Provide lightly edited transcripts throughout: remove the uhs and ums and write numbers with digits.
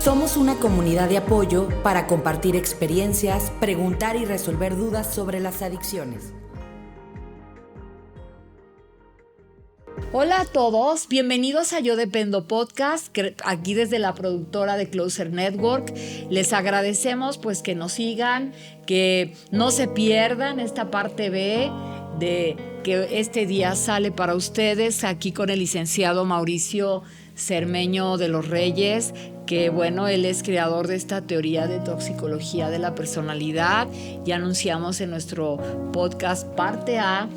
Somos una comunidad de apoyo para compartir experiencias, preguntar y resolver dudas sobre las adicciones. Hola a todos, bienvenidos a Yo Dependo Podcast, aquí desde la productora de Closer Network. Les agradecemos pues que nos sigan, que no se pierdan esta parte B de que este día sale para ustedes aquí con el licenciado Mauricio Cermeño de los Reyes, que bueno, él es creador de esta teoría de toxicología de la personalidad. Ya anunciamos en nuestro podcast parte A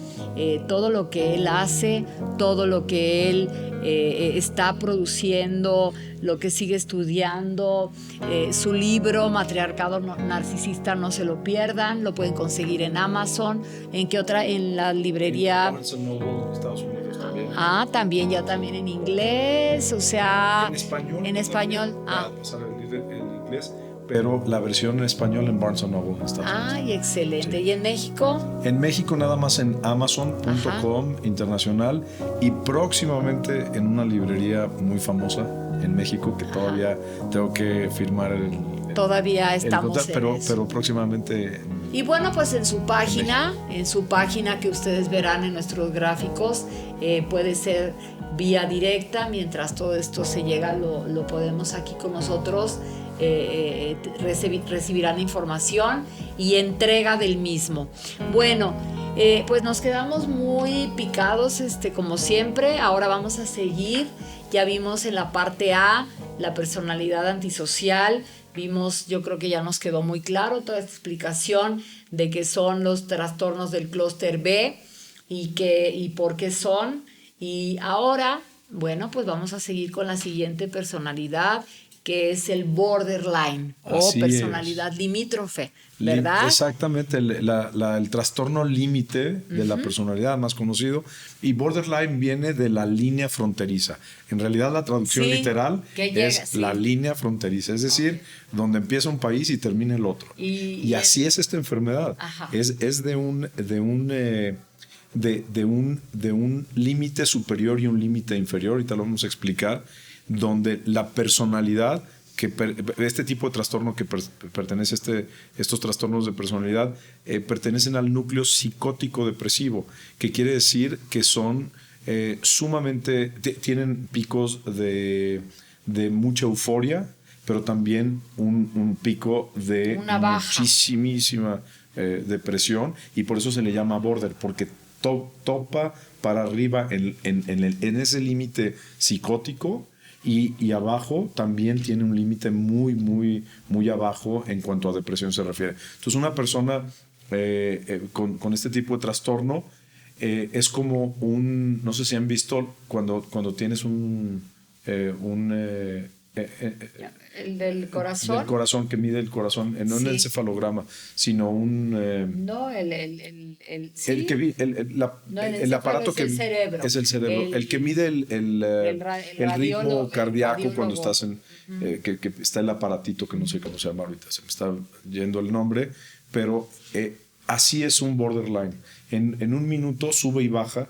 todo lo que él hace, todo lo que él está produciendo, lo que sigue estudiando, su libro Matriarcado Narcisista, no se lo pierdan, lo pueden conseguir en Amazon. ¿En qué otra? En la librería Barnes & Noble en Estados Unidos también. También en inglés, o sea, en español pasar el inglés, pero la versión en español en Barnes & Noble en Estados Unidos. Ay, excelente. Sí. ¿Y en México? En México nada más en Amazon.com internacional y próximamente en una librería muy famosa en México que todavía tengo que firmar Todavía estamos contrato, en eso. pero próximamente. Y bueno, pues en su página que ustedes verán en nuestros gráficos, puede ser vía directa. Mientras todo esto se llega, lo podemos aquí con nosotros, recibirán información y entrega del mismo. Bueno, pues nos quedamos muy picados, como siempre. Ahora vamos a seguir. Ya vimos en la parte A la personalidad antisocial. Vimos, yo creo que ya nos quedó muy claro toda esta explicación de qué son los trastornos del clúster B y por qué son. Y ahora, bueno, pues vamos a seguir con la siguiente personalidad, que es el borderline o personalidad limítrofe, ¿verdad? Exactamente, el trastorno límite de la personalidad más conocido. Y borderline viene de la línea fronteriza. En realidad la traducción literal es la línea fronteriza, es decir, donde empieza un país y termina el otro. Y así es esta enfermedad. Es de un límite superior y un límite inferior, ahorita lo vamos a explicar, donde la personalidad, este tipo de trastorno que pertenece estos trastornos de personalidad pertenecen al núcleo psicótico depresivo, que quiere decir que son sumamente, tienen picos de mucha euforia, pero también un pico de muchísima depresión, y por eso se le llama border, porque topa para arriba en ese límite psicótico. Y abajo también tiene un límite muy, muy, muy abajo en cuanto a depresión se refiere. Entonces, una persona con este tipo de trastorno es como no sé si han visto cuando tienes el del corazón. Del corazón, que mide el corazón, no en el encefalograma, sino no, el aparato que es el cerebro. Es el cerebro. El que mide el ritmo cardíaco cuando estás que está el aparatito que no sé cómo se llama ahorita, se me está yendo el nombre, pero así es un borderline. En un minuto sube y baja.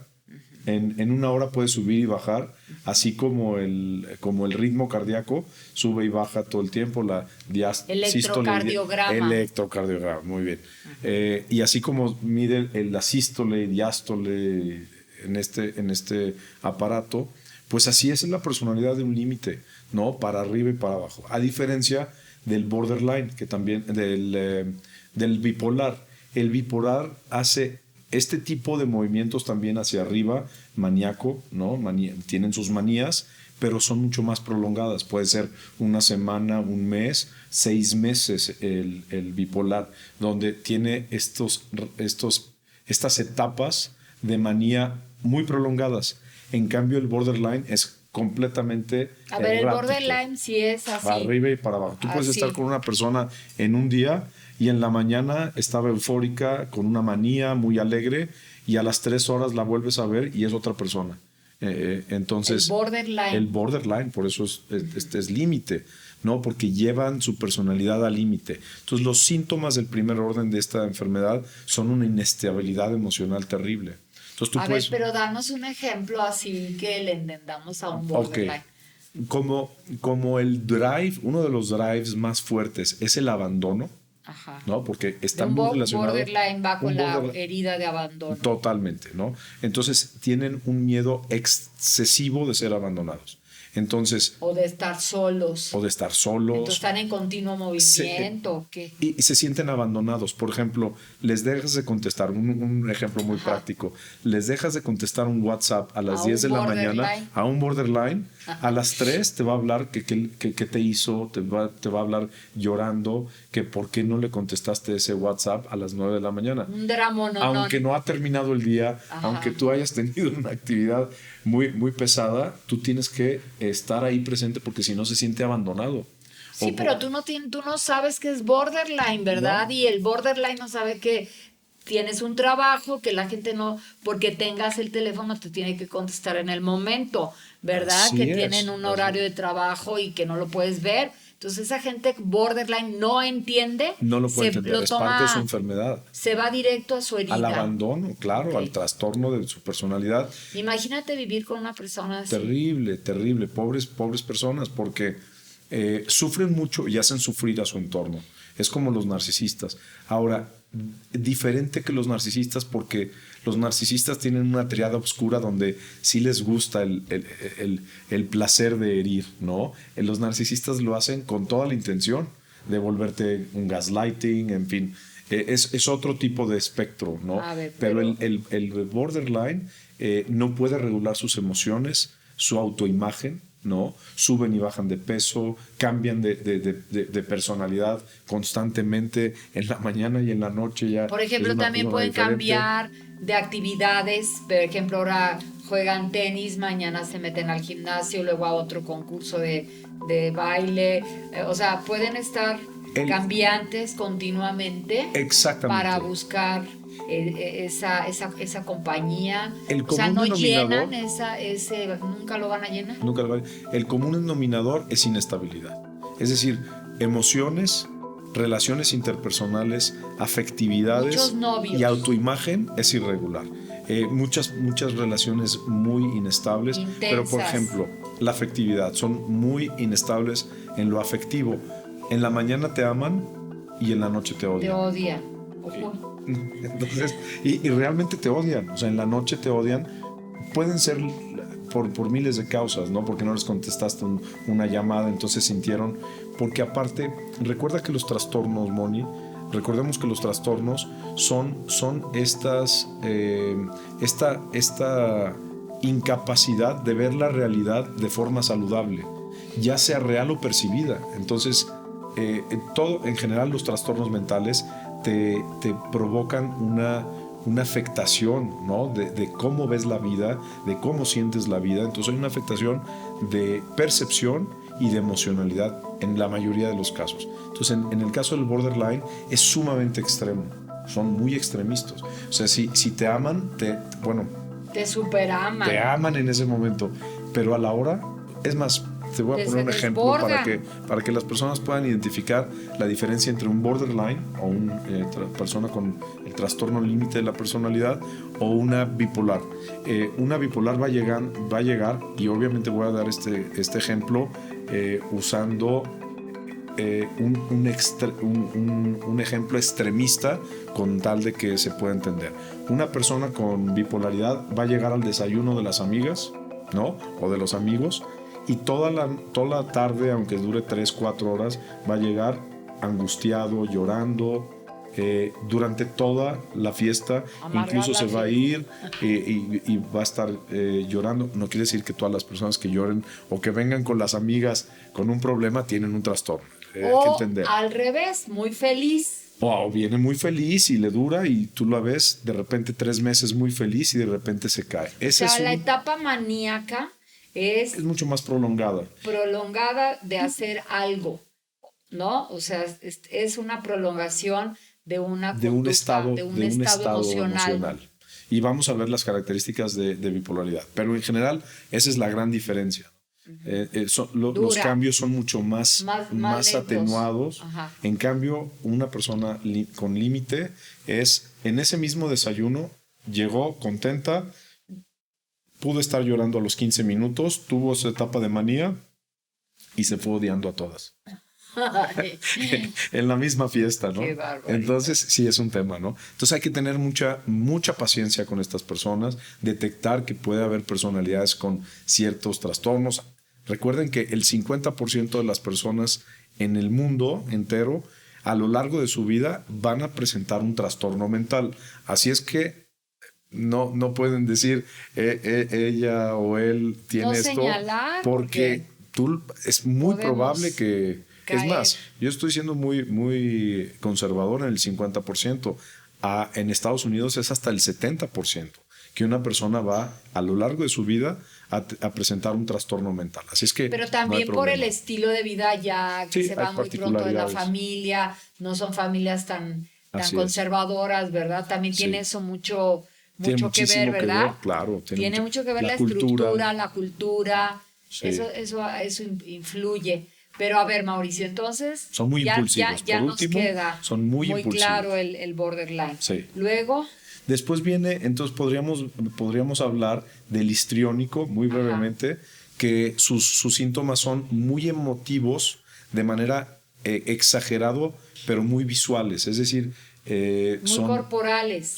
En una hora puede subir y bajar, así como el ritmo cardíaco sube y baja todo el tiempo, electrocardiograma, muy bien. Y así como mide la sístole y diástole en este aparato, pues así es la personalidad de un límite, ¿no? Para arriba y para abajo. A diferencia del borderline, que también del bipolar. El bipolar hace este tipo de movimientos también hacia arriba, maníaco, ¿no? Tienen sus manías, pero son mucho más prolongadas. Puede ser una semana, un mes, 6 meses el bipolar, donde tiene estas etapas de manía muy prolongadas. En cambio, el borderline es completamente errático. El borderline sí es así. Para arriba y para abajo. Tú puedes estar con una persona en un día y en la mañana estaba eufórica, con una manía, muy alegre, y a las 3 horas la vuelves a ver y es otra persona. Entonces, el borderline, por eso es límite, ¿no? Porque llevan su personalidad al límite. Entonces, los síntomas del primer orden de esta enfermedad son una inestabilidad emocional terrible. Entonces, pero danos un ejemplo así que le entendamos a un borderline. como el drive, uno de los drives más fuertes es el abandono, Ajá. ¿no? Porque está Un muy relacionado. borderline va con un la borderline- herida de abandono. Totalmente, ¿no? Entonces tienen un miedo excesivo de ser abandonados. Entonces, O de estar solos. o de estar solos. Entonces están en continuo movimiento. ¿O qué? Y se sienten abandonados. Por ejemplo, les dejas de contestar, un ejemplo muy práctico, les dejas de contestar un WhatsApp a las A 10 de un la mañana borderline. a un borderline, a las 3 te va a hablar que te hizo, te va a hablar llorando, que por qué no le contestaste ese WhatsApp a las 9 de la mañana. Un drama, Aunque no ha terminado el día, Ajá. aunque tú hayas tenido una actividad muy, muy pesada, tú tienes que estar ahí presente porque si no se siente abandonado. Sí, pero tú no sabes que es borderline, ¿verdad? No. Y el borderline no sabe que tienes un trabajo, que la gente no, porque tengas el teléfono, te tiene que contestar en el momento, ¿verdad? Así que es, tienen un horario de trabajo y que no lo puedes ver. Entonces esa gente borderline no entiende. No lo puede entender, es parte de su toma, enfermedad. se va directo a su herida. Al abandono, claro, Ok. al trastorno de su personalidad. Imagínate vivir con una persona así. Terrible, terrible. Pobres personas, porque sufren mucho y hacen sufrir a su entorno. Es como los narcisistas. Ahora, diferente que los narcisistas, porque los narcisistas tienen una triada oscura donde sí les gusta el placer de herir, ¿no? Los narcisistas lo hacen con toda la intención de volverte un gaslighting, en fin. Es otro tipo de espectro, ¿no? A ver, pero pero- el borderline no puede regular sus emociones, su autoimagen, ¿no? Suben y bajan de peso, cambian de personalidad constantemente en la mañana y en la noche ya. Por ejemplo, es una también persona pueden diferente. cambiar de actividades. Por ejemplo, ahora juegan tenis, mañana se meten al gimnasio, luego a otro concurso de baile. O sea, pueden estar cambiantes continuamente Exactamente. para buscar esa compañía. El O sea, común no denominador- llenan nunca lo van a llenar. Nunca lo va a- El común denominador es inestabilidad. Es decir, emociones, relaciones interpersonales, afectividades Muchos novios. y autoimagen es irregular. Muchas relaciones muy inestables, pero por Intensas. ejemplo, la afectividad, son muy inestables en lo afectivo. En la mañana te aman y en la noche te Te odian. odian. Entonces, y realmente te odian, o sea, en la noche te odian. Pueden ser por miles de causas, ¿no? Porque no les contestaste una llamada, entonces sintieron. Porque aparte, recuerda que los trastornos, Moni, recordemos que los trastornos son esta incapacidad de ver la realidad de forma saludable, ya sea real o percibida. Entonces, todo, en general, los trastornos mentales te provocan una afectación, ¿no? de cómo ves la vida, de cómo sientes la vida. Entonces hay una afectación de percepción y de emocionalidad en la mayoría de los casos. Entonces en el caso del borderline es sumamente extremo, son muy extremistas. O sea, si te aman, Te superaman. te aman en ese momento, pero a la hora, es más, te voy a Que poner un se ejemplo desbordan. para que las personas puedan identificar la diferencia entre un borderline o una persona con el trastorno límite de la personalidad o una bipolar. Una bipolar va a llegar, y obviamente voy a dar este ejemplo usando un ejemplo extremista con tal de que se pueda entender. Una persona con bipolaridad va a llegar al desayuno de las amigas, ¿no? O de los amigos, y toda la tarde, aunque dure 3-4 horas, va a llegar angustiado, llorando. Durante toda la fiesta, Amargada incluso se va a fiesta. ir y va a estar llorando. No quiere decir que todas las personas que lloren o que vengan con las amigas con un problema tienen un trastorno. Hay que O entender. al revés, muy feliz. O viene muy feliz y le dura y tú la ves de repente 3 meses muy feliz y de repente se cae. O Esa sea, la es etapa maníaca es mucho más prolongada. prolongada de hacer algo, ¿no? O sea, es una prolongación de una De un conducta, estado, de un estado emocional. Y vamos a ver las características de bipolaridad. Pero en general, esa es la gran diferencia. Los cambios son mucho más lentos. atenuados. Ajá. En cambio, una persona con límite es en ese mismo desayuno, llegó contenta, pudo estar llorando a los 15 minutos, tuvo esa etapa de manía y se fue odiando a todas. En la misma fiesta, ¿no? Qué barbaridad. Entonces sí es un tema, ¿no? Entonces hay que tener mucha paciencia con estas personas, detectar que puede haber personalidades con ciertos trastornos. Recuerden que el 50% de las personas en el mundo entero a lo largo de su vida van a presentar un trastorno mental. Así es que no pueden decir ella o él tiene No esto, señalar, porque es muy podemos probable que... caer. Es más, yo estoy siendo muy conservador en el 50%. En Estados Unidos es hasta el 70% que una persona va a lo largo de su vida a presentar un trastorno mental. Así es que Pero no hay también por problema. el estilo de vida ya que Sí, se hay va muy pronto de la particularidades. familia, no son familias tan Así es. conservadoras, ¿verdad? También Sí. tiene eso mucho Tiene que muchísimo ver, que ¿verdad? ver, claro. Tiene mucho que ver la cultura. estructura, la cultura, Sí. eso influye. Pero a ver, Mauricio, entonces Son muy impulsivos. ya Por nos último, queda son muy impulsivos. claro el borderline. Sí. Luego, Después viene, entonces podríamos hablar del histriónico muy brevemente, que sus síntomas son muy emotivos, de manera exagerado, pero muy visuales. Es decir, muy corporales.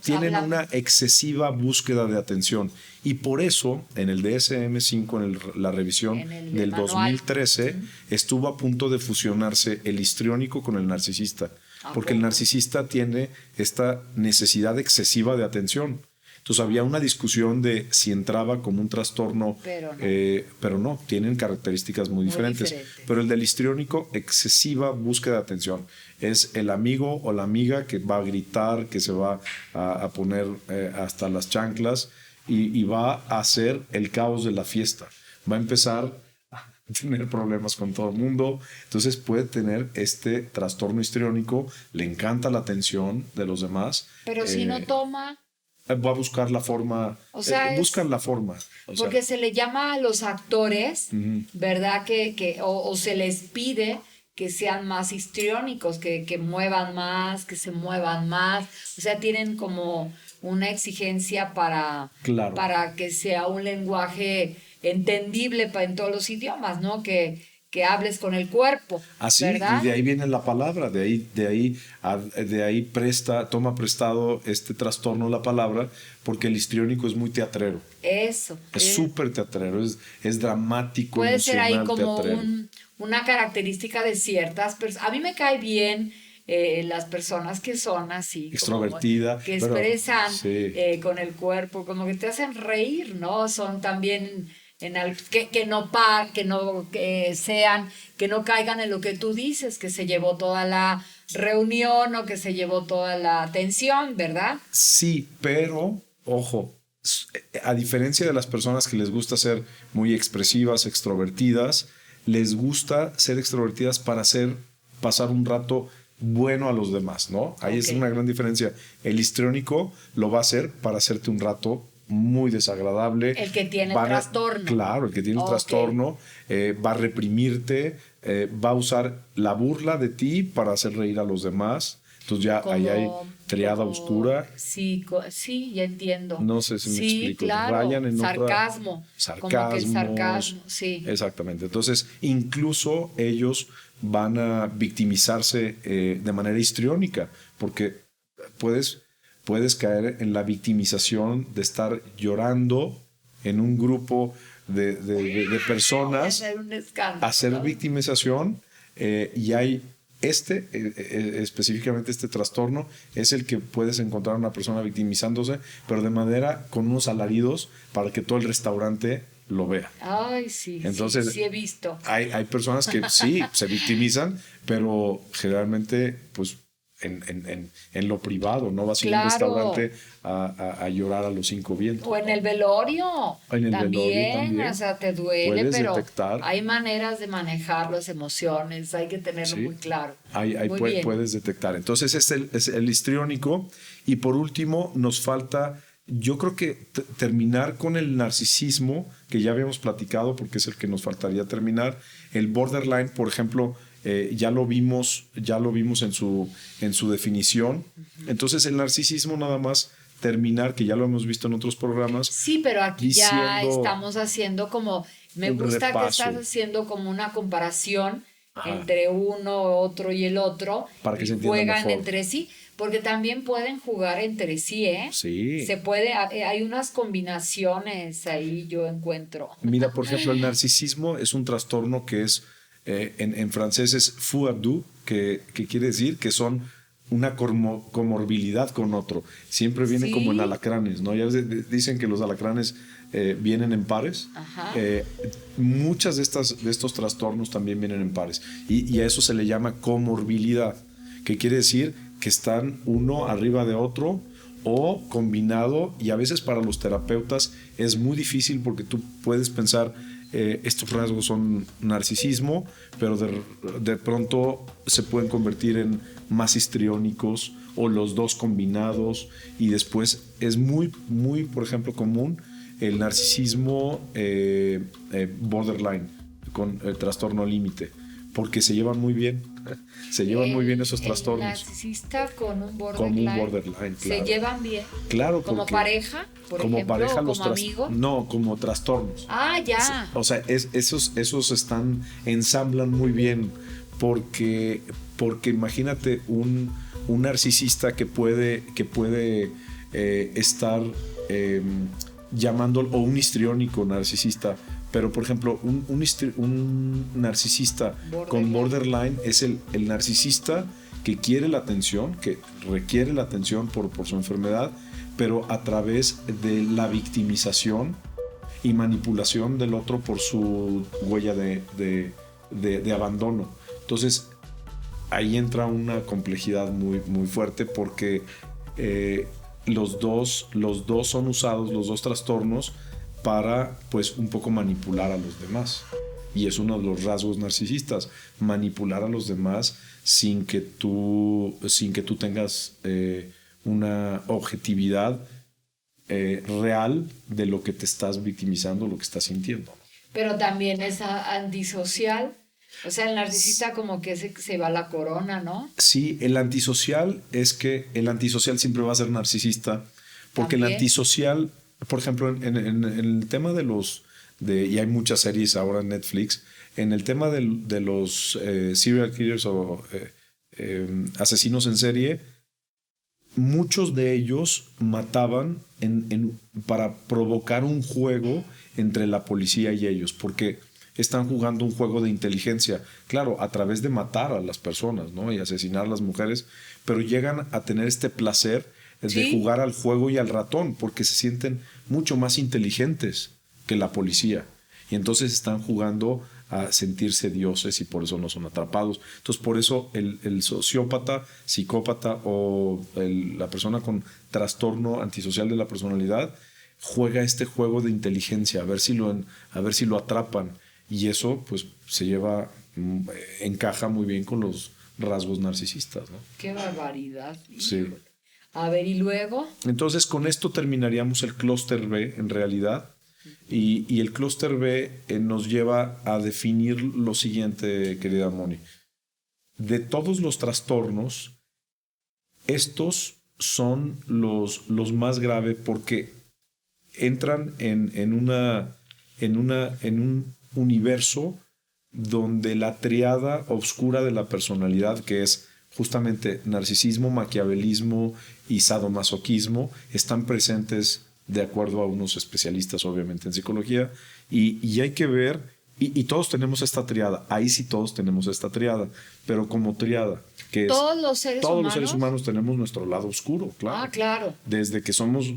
tienen hablan- una excesiva búsqueda de atención. Y por eso, en el DSM-5, en la revisión En el del manual. 2013, estuvo a punto de fusionarse el histriónico con el narcisista. Porque el poco? narcisista tiene esta necesidad excesiva de atención. Entonces había una discusión de si entraba como un trastorno, pero no, tienen características muy diferentes. Pero el del histriónico, excesiva búsqueda de atención. Es el amigo o la amiga que va a gritar, que se va a poner hasta las chanclas y va a hacer el caos de la fiesta. Va a empezar a tener problemas con todo el mundo. Entonces puede tener este trastorno histriónico, le encanta la atención de los demás. Pero si no toma... Va a buscar la forma, O sea, buscan la forma. Porque se le llama a los actores, ¿verdad? O se les pide que sean más histriónicos, que muevan más, que se muevan más. O sea, tienen como una exigencia para que sea un lenguaje entendible en todos los idiomas, ¿no? Que hables con el cuerpo. Así, ¿verdad? y de ahí viene la palabra, de ahí toma prestado este trastorno la palabra, porque el histriónico es muy teatrero. Eso. Es súper teatrero, es dramático. Puede ser ahí como teatrero. una característica de ciertas personas. A mí me cae bien las personas que son así. Extrovertida. Que expresan sí. con el cuerpo, como que te hacen reír, ¿no? Son también... que no caigan en lo que tú dices, que se llevó toda la reunión o que se llevó toda la atención, ¿verdad? Sí, pero, ojo, a diferencia de las personas que les gusta ser muy expresivas, extrovertidas, les gusta ser extrovertidas para pasar un rato bueno a los demás, ¿no? Ahí es una gran diferencia. El histriónico lo va a hacer para hacerte un rato muy desagradable. El que tiene el trastorno. Claro, el que tiene el trastorno va a reprimirte, va a usar la burla de ti para hacer reír a los demás. Entonces ya ahí hay triada oscura. Sí, ya entiendo. No sé si me explico. Claro. Rayan en sarcasmo. Como que el sarcasmo, sí. Exactamente. Entonces, incluso ellos van a victimizarse de manera histriónica, porque puedes caer en la victimización de estar llorando en un grupo de personas, hacer victimización, y hay específicamente este trastorno es el que puedes encontrar a una persona victimizándose, pero de manera con unos alaridos para que todo el restaurante lo vea. Ay, sí. Entonces, sí he visto. Hay personas que sí se victimizan, pero generalmente, pues, en lo privado, no vas a ir a un restaurante a llorar a los 5 vientos. O en el velorio. También. O sea, te duele, Puedes pero detectar. hay maneras de manejar las emociones, hay que tenerlo muy claro. Puedes detectar. Entonces, es el histriónico. Y por último, nos falta, yo creo que terminar con el narcisismo, que ya habíamos platicado, porque es el que nos faltaría terminar. El borderline, por ejemplo, ya lo vimos en su definición. Entonces el narcisismo, nada más terminar, que ya lo hemos visto en otros programas. Sí, pero aquí ya estamos haciendo como Me un gusta repaso. que estás haciendo como una comparación Ajá. entre uno, otro y el otro. Para que y se entienda juegan mejor. entre sí, porque también pueden jugar entre sí, ¿eh? Sí. Se puede, hay unas combinaciones ahí yo encuentro. Mira, por ejemplo, el narcisismo es un trastorno que es, en francés es fou à deux, que quiere decir que son una comorbilidad con otro. Siempre viene Sí. como en alacranes, ¿no? Ya dicen que los alacranes vienen en pares. Ajá. Muchas de estos trastornos también vienen en pares. Y a eso se le llama comorbilidad, que quiere decir que están uno arriba de otro o combinado, y a veces para los terapeutas es muy difícil porque tú puedes pensar estos rasgos son narcisismo, pero de pronto se pueden convertir en más histriónicos o los dos combinados, y después es muy, muy, por ejemplo, común el narcisismo borderline, con el trastorno límite, porque se llevan muy bien. Se llevan muy bien esos trastornos. El narcisista con un Como un borderline, claro. ¿Se llevan bien? Claro, ¿Como porque pareja, por como ejemplo, pareja, o los como amigo? No, como trastornos. Ah, ya. O sea, esos ensamblan muy bien, porque imagínate un narcisista que puede estar llamando, o un histriónico narcisista, pero por ejemplo un narcisista con borderline es el narcisista que quiere la atención, que requiere la atención por su enfermedad, pero a través de la victimización y manipulación del otro por su huella de abandono. Entonces ahí entra una complejidad muy, muy fuerte, porque los dos son usados, los dos trastornos, para pues un poco manipular a los demás. Y es uno de los rasgos narcisistas, manipular a los demás sin que tú tengas una objetividad real de lo que te estás victimizando, lo que estás sintiendo. Pero también es antisocial. O sea, el narcisista como que se va a la corona, ¿no? Sí, el antisocial siempre va a ser narcisista, porque ¿También? el antisocial, por ejemplo, en el tema y hay muchas series ahora en Netflix, en el tema de los serial killers o asesinos en serie, muchos de ellos mataban para provocar un juego entre la policía y ellos, porque están jugando un juego de inteligencia, claro, a través de matar a las personas, ¿no? Y asesinar a las mujeres, pero llegan a tener este placer de Sí. jugar al juego y al ratón, porque se sienten mucho más inteligentes que la policía, y entonces están jugando a sentirse dioses, y por eso no son atrapados. Entonces, por eso el sociópata, psicópata o la persona con trastorno antisocial de la personalidad juega este juego de inteligencia, a ver si lo atrapan, y eso pues encaja muy bien con los rasgos narcisistas, ¿no? Qué barbaridad. Sí. Híjole. A ver, ¿y luego? Entonces, con esto terminaríamos el clúster B en realidad, y el clúster B nos lleva a definir lo siguiente, querida Moni. De todos los trastornos, estos son los más graves, porque entran en un universo donde la triada oscura de la personalidad, que es justamente narcisismo, maquiavelismo y sadomasoquismo, están presentes de acuerdo a unos especialistas, obviamente, en psicología, y hay que ver, y todos tenemos esta triada, ahí sí todos tenemos esta triada, pero como triada, que ¿Todos los seres humanos? los seres humanos tenemos nuestro lado oscuro, claro. Ah, claro. Desde que somos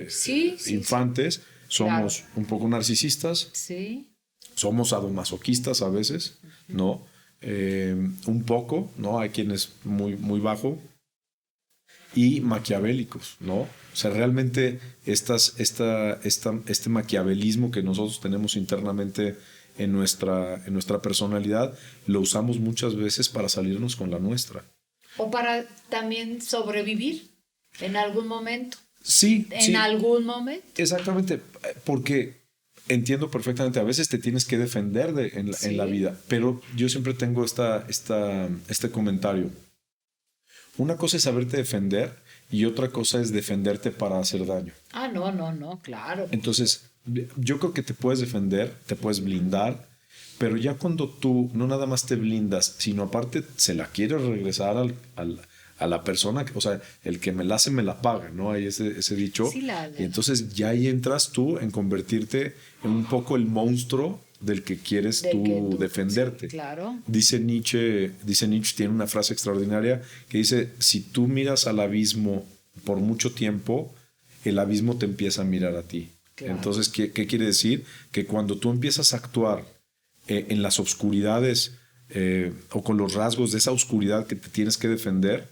Sí, infantes, somos claro. un poco narcisistas, Sí. somos sadomasoquistas a veces, ¿no? Un poco, ¿no? Hay quienes muy, muy bajo, y maquiavélicos, ¿no? O sea, realmente este maquiavelismo que nosotros tenemos internamente en nuestra personalidad, lo usamos muchas veces para salirnos con la nuestra. O para también sobrevivir en algún momento. Sí, En algún momento. Exactamente, porque entiendo perfectamente, a veces te tienes que defender en la vida, pero yo siempre tengo este comentario. Una cosa es saberte defender y otra cosa es defenderte para hacer daño. Ah, no, claro. Entonces, yo creo que te puedes defender, te puedes blindar, pero ya cuando tú no nada más te blindas, sino aparte se la quieres regresar a la persona, o sea, el que me la hace me la paga, ¿no? Hay ese dicho. Sí, y entonces ya ahí entras tú en convertirte en un poco el monstruo del que quieres tú defenderte. Sí, claro. Dice Nietzsche, tiene una frase extraordinaria que dice, si tú miras al abismo por mucho tiempo, el abismo te empieza a mirar a ti. Claro. Entonces, ¿qué quiere decir? Que cuando tú empiezas a actuar en las oscuridades o con los rasgos de esa oscuridad que te tienes que defender,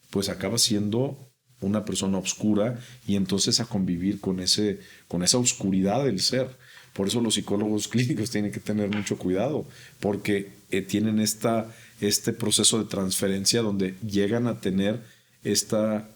pues acabas siendo una persona oscura y entonces a convivir con esa oscuridad del ser. Por eso los psicólogos clínicos tienen que tener mucho cuidado, porque tienen este proceso de transferencia donde llegan a tener esta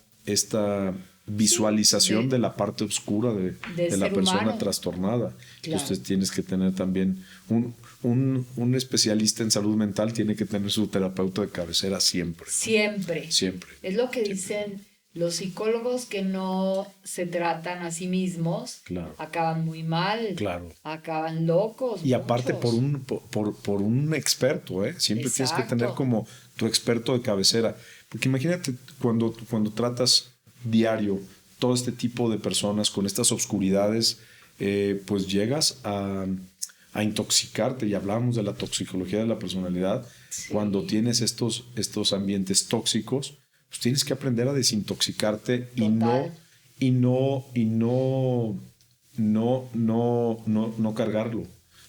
visualización de la parte oscura de la persona humano trastornada. Claro. Entonces tienes que tener también un especialista en salud mental, tiene que tener su terapeuta de cabecera siempre. Siempre. Siempre. Es lo que dicen los psicólogos, que no se tratan a sí mismos, claro, acaban muy mal, claro, acaban locos. Y aparte por un experto, siempre Exacto. Tienes que tener como tu experto de cabecera. Porque imagínate cuando tratas diario todo este tipo de personas con estas obscuridades, pues llegas a intoxicarte, y hablábamos de la toxicología de la personalidad. Sí. Cuando tienes estos ambientes tóxicos, pues tienes que aprender a desintoxicarte. Total. y no cargarlo,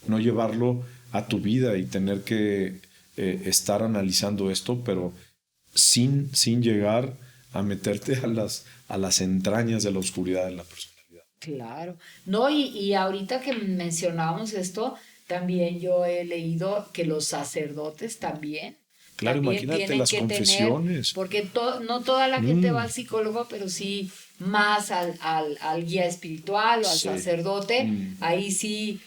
no llevarlo a tu vida y tener que estar analizando esto, pero sin llegar a meterte a las entrañas de la oscuridad de la personalidad. Claro. No, y ahorita que mencionábamos esto, también yo he leído que los sacerdotes también. Claro, imagínate las confesiones. Porque no toda la gente va al psicólogo, pero sí más al guía espiritual o al sacerdote. Ahí sí,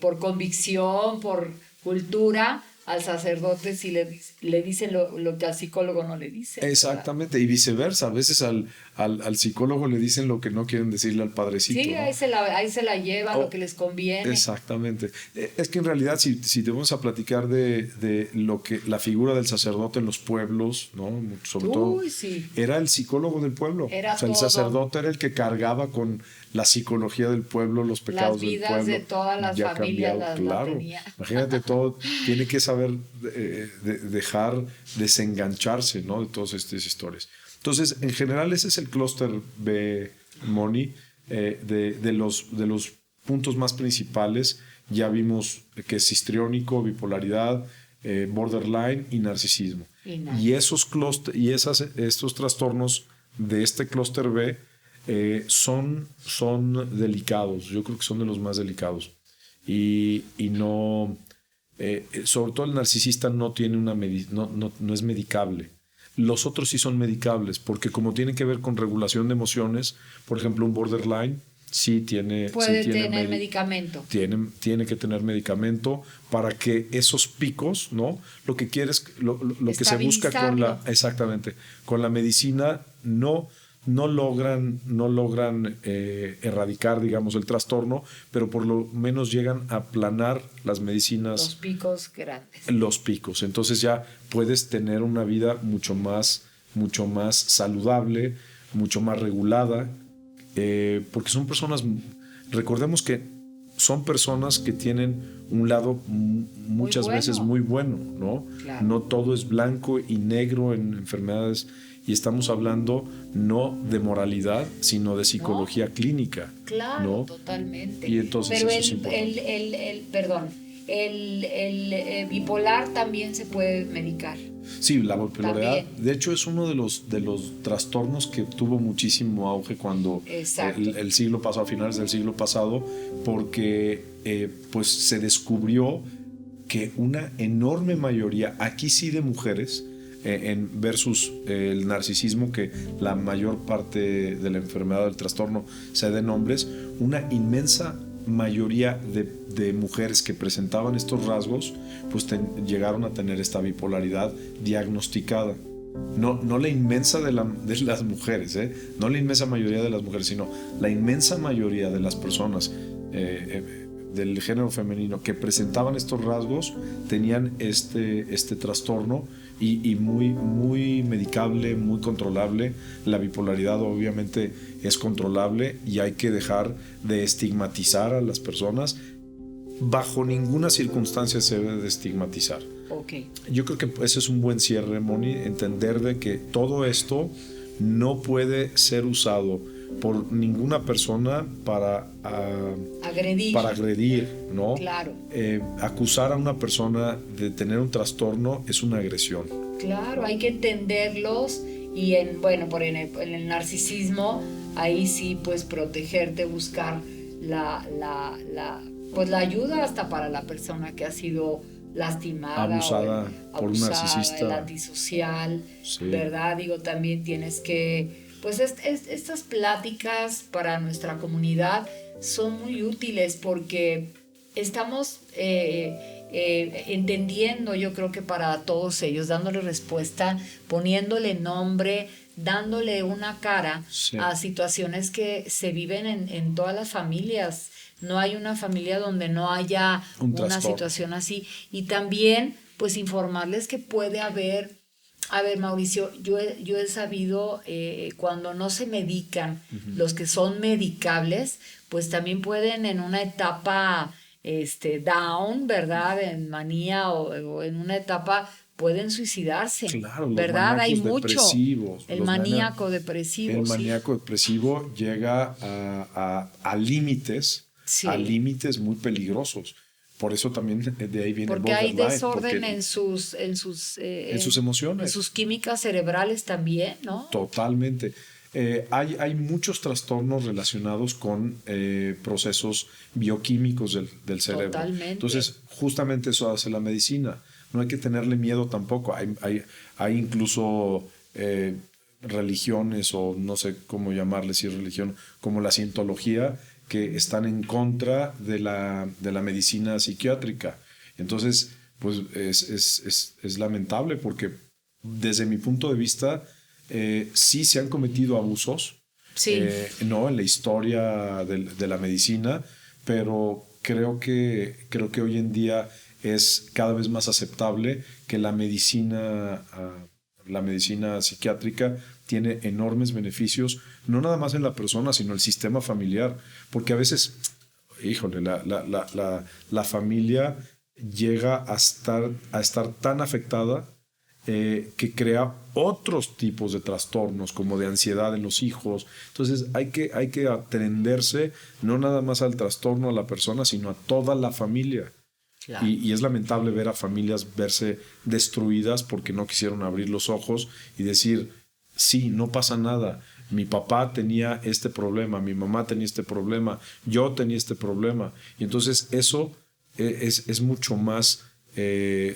por convicción, por cultura, al sacerdote sí le dicen lo que al psicólogo no le dicen. Exactamente, ¿verdad? Y viceversa. A veces al psicólogo le dicen lo que no quieren decirle al padrecito. Sí, ¿no? ahí se la lleva lo que les conviene. Exactamente. Es que en realidad, si te vamos a platicar de lo que la figura del sacerdote en los pueblos, ¿no? Sobre todo, sí. Era el psicólogo del pueblo. El sacerdote era el que cargaba con la psicología del pueblo, los pecados del pueblo. Las vidas de todas las familias las tenía. Imagínate, todo tiene que saber dejar desengancharse, ¿no? De todas estas historias. Entonces, en general, ese es el clúster B, Moni, de los puntos más principales. Ya vimos que es histriónico, bipolaridad, borderline y narcisismo. Y estos trastornos de este clúster B son delicados. Yo creo que son de los más delicados. Y no... sobre todo el narcisista no tiene no es medicable. Los otros sí son medicables, porque como tienen que ver con regulación de emociones, por ejemplo, un borderline puede tener medicamento. Tiene que tener medicamento para que esos picos, ¿no? Lo que quieres, lo que se busca con la medicina no logran erradicar, digamos, el trastorno, pero por lo menos llegan a aplanar las medicinas. Los picos grandes. Los picos. Entonces ya puedes tener una vida mucho más saludable, mucho más regulada, porque son personas, recordemos que son personas que tienen un lado muchas veces muy bueno, ¿no? Claro. No todo es blanco y negro en enfermedades. Y estamos hablando no de moralidad, sino de psicología clínica. Claro, ¿no? Totalmente. Y entonces pero eso es importante. El bipolar también se puede medicar. Sí, la bipolaridad, de hecho, es uno de los trastornos que tuvo muchísimo auge cuando el siglo pasado, a finales del siglo pasado, porque pues se descubrió que una enorme mayoría, aquí sí de mujeres, versus el narcisismo, que la mayor parte de la enfermedad del trastorno se da en hombres, una inmensa mayoría de mujeres que presentaban estos rasgos pues llegaron a tener esta bipolaridad diagnosticada. no la inmensa de las mujeres, no la inmensa mayoría de las mujeres, sino la inmensa mayoría de las personas del género femenino que presentaban estos rasgos tenían este trastorno y muy medicable, muy controlable. La bipolaridad obviamente es controlable y hay que dejar de estigmatizar a las personas. Bajo ninguna circunstancia se debe de estigmatizar. Okay. Yo creo que ese es un buen cierre, Moni, entender de que todo esto no puede ser usado por ninguna persona para agredir, ¿no? Claro. Acusar a una persona de tener un trastorno es una agresión. Claro, hay que entenderlos y por el narcisismo, ahí sí, pues protegerte, buscar la ayuda hasta para la persona que ha sido lastimada, abusada por un narcisista, el antisocial, sí. ¿Verdad? Digo, también tienes que, pues estas pláticas para nuestra comunidad son muy útiles porque estamos entendiendo, yo creo que para todos ellos, dándole respuesta, poniéndole nombre, dándole una cara, sí, a situaciones que se viven en todas las familias. No hay una familia donde no haya una situación así. Y también, pues, informarles que puede haber... A ver, Mauricio, yo he sabido cuando no se medican, uh-huh, los que son medicables, pues también pueden en una etapa down, ¿verdad? En manía o en una etapa pueden suicidarse. Claro, ¿verdad? Hay mucho. El maníaco depresivo llega a límites. Sí. A límites muy peligrosos. Por eso también de ahí viene porque hay desorden en sus emociones, en sus químicas cerebrales también, ¿no? Totalmente. Hay muchos trastornos relacionados con procesos bioquímicos del cerebro. Totalmente. Entonces, justamente eso hace la medicina. No hay que tenerle miedo tampoco. Hay incluso religiones, o no sé cómo llamarle, si es religión, como la cientología, que están en contra de la medicina psiquiátrica. Entonces, pues es lamentable porque desde mi punto de vista sí se han cometido abusos, sí, no en la historia de la medicina, pero creo que hoy en día es cada vez más aceptable que la medicina psiquiátrica tiene enormes beneficios, no nada más en la persona, sino en el sistema familiar, porque a veces, híjole, la familia llega a estar tan afectada que crea otros tipos de trastornos, como de ansiedad en los hijos. Entonces hay que atenderse no nada más al trastorno a la persona, sino a toda la familia. Claro. Y es lamentable ver a familias verse destruidas porque no quisieron abrir los ojos y decir, sí, no pasa nada. Mi papá tenía este problema, mi mamá tenía este problema, yo tenía este problema. Y entonces eso es mucho más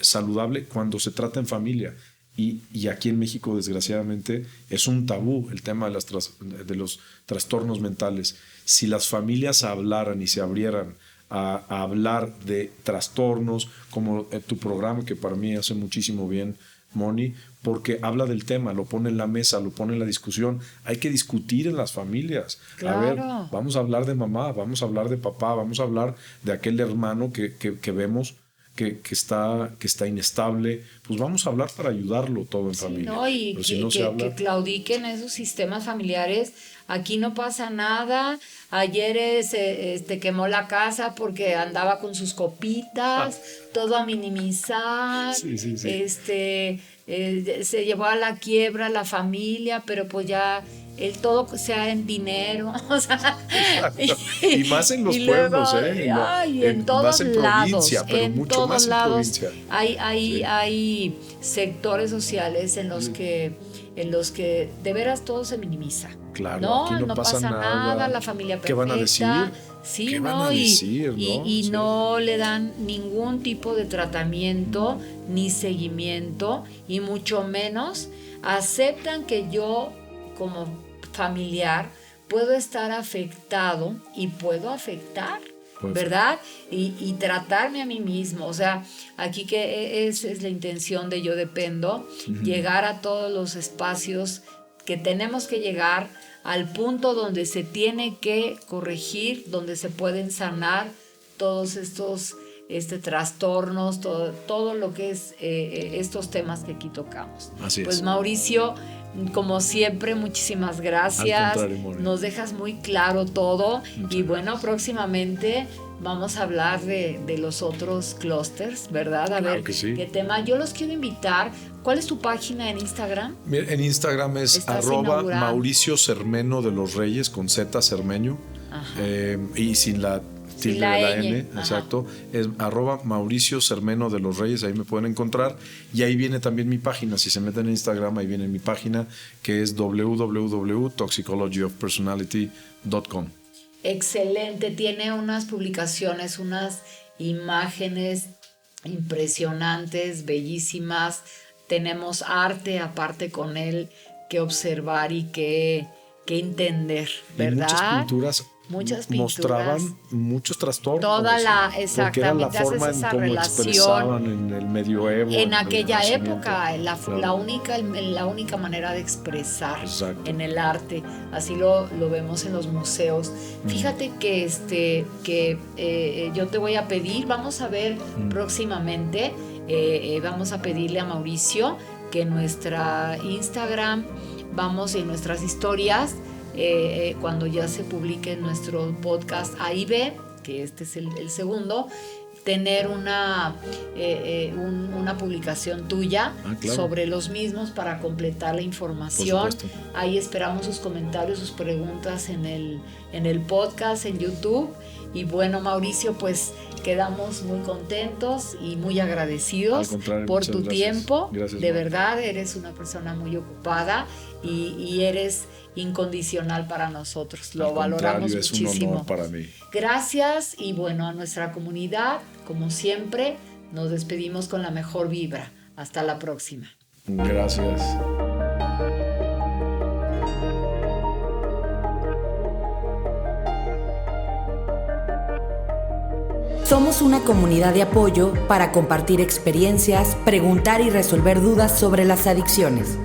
saludable cuando se trata en familia. Y aquí en México, desgraciadamente, es un tabú el tema de los trastornos mentales. Si las familias hablaran y se abrieran a hablar de trastornos, como tu programa, que para mí hace muchísimo bien, Moni, porque habla del tema, lo pone en la mesa, lo pone en la discusión. Hay que discutir en las familias. Claro. A ver, vamos a hablar de mamá, vamos a hablar de papá, vamos a hablar de aquel hermano que vemos que está inestable. Pues vamos a hablar para ayudarlo todo en familia. No, y que claudiquen esos sistemas familiares. Aquí no pasa nada. Ayer quemó la casa porque andaba con sus copitas, todo a minimizar. Sí. Se llevó a la quiebra la familia, pero pues ya todo sea en dinero. O sea, y más en los pueblos, en todos más en lados, provincia, pero en mucho todos más lados, en provincia. Hay sectores sociales en los que de veras todo se minimiza. Claro, aquí no pasa nada, la familia perfecta. ¿Qué van a decir? Sí, ¿Qué van a decir? Y no le dan ningún tipo de tratamiento ni seguimiento, y mucho menos aceptan que yo, como familiar, puedo estar afectado y puedo afectar ¿verdad? Y tratarme a mí mismo. O sea, aquí que es la intención de Yo Dependo, llegar a todos los espacios que tenemos que llegar, al punto donde se tiene que corregir, donde se pueden sanar todos estos trastornos, todo lo que es estos temas que aquí tocamos. Así pues es. Mauricio, como siempre, muchísimas gracias. Al contrario, nos dejas muy claro todo. Y bueno, próximamente vamos a hablar de los otros clústeres, ¿verdad? A ver qué tema. Yo los quiero invitar. ¿Cuál es tu página en Instagram? En Instagram es @Mauricio Cermeno de los Reyes, con Z Cermeño, y sin la tilde de la N, exacto. Es @Mauricio Cermeno de los Reyes, ahí me pueden encontrar. Y ahí viene también mi página. Si se meten en Instagram, ahí viene mi página, que es www.toxicologyofpersonality.com. Excelente, tiene unas publicaciones, unas imágenes impresionantes, bellísimas. Tenemos arte aparte con él que observar y que entender, ¿verdad? Muchas pinturas mostraban muchos trastornos. Exactamente, era la forma esa en cómo relación expresaban en el medioevo. En aquella época, la única manera de expresar. Exacto. En el arte. Así lo vemos en los museos. Fíjate que yo te voy a pedir, vamos a ver próximamente, vamos a pedirle a Mauricio que en nuestra Instagram, vamos en nuestras historias, cuando ya se publique nuestro podcast AIB, que este es el segundo, tener una publicación tuya sobre los mismos para completar la información. Ahí esperamos sus comentarios, sus preguntas en el podcast, en YouTube. Y bueno, Mauricio, pues quedamos muy contentos y muy agradecidos por tu tiempo. Gracias, de verdad, eres una persona muy ocupada y eres incondicional para nosotros. Lo valoramos muchísimo. Es un honor para mí. Gracias, y bueno, a nuestra comunidad, como siempre, nos despedimos con la mejor vibra. Hasta la próxima. Gracias. Somos una comunidad de apoyo para compartir experiencias, preguntar y resolver dudas sobre las adicciones.